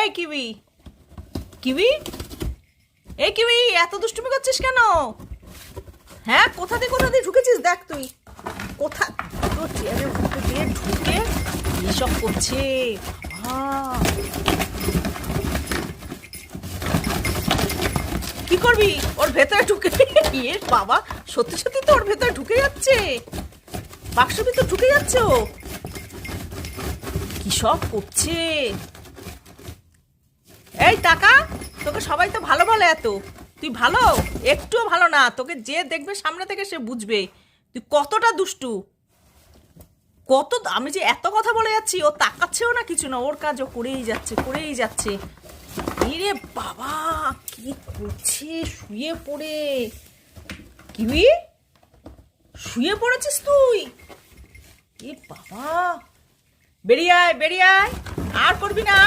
এই kiwi, kiwi, এই kiwi, এত দুষ্টুমি করছিস কেন? হ্যাঁ, কোথা দিয়ে ঢুকেছিস? দেখ তুই কোথা তোর চেয়ারের ভিতর দিয়ে ঢুকে এসব করছে। কি করবি ওর ভেতরে ঢুকে? এ বাবা, সত্যি সত্যি তো ওর ভেতরে ঢুকে যাচ্ছে, বাক্সের ভিতর ঢুকে যাচ্ছে ও। কি সব করছে? এই টাকা, তোকে সবাই তো ভালো বলে, এত তুই ভালো? একটুও ভালো না। তোকে যে দেখবে সামনে থেকে সে বুঝবে তুই কতটা দুষ্টু। কত আমি যে এত কথা বলে যাচ্ছি, ও তাকাচ্ছেও না, কিছু না, ওর কাজ ও করেই যাচ্ছে। রে বাবা, কি করছে শুয়ে পড়ে? কিউই, শুয়ে পড়েছিস তুই? এ বাবা, বেরিয়ে আয়, আর করবি না।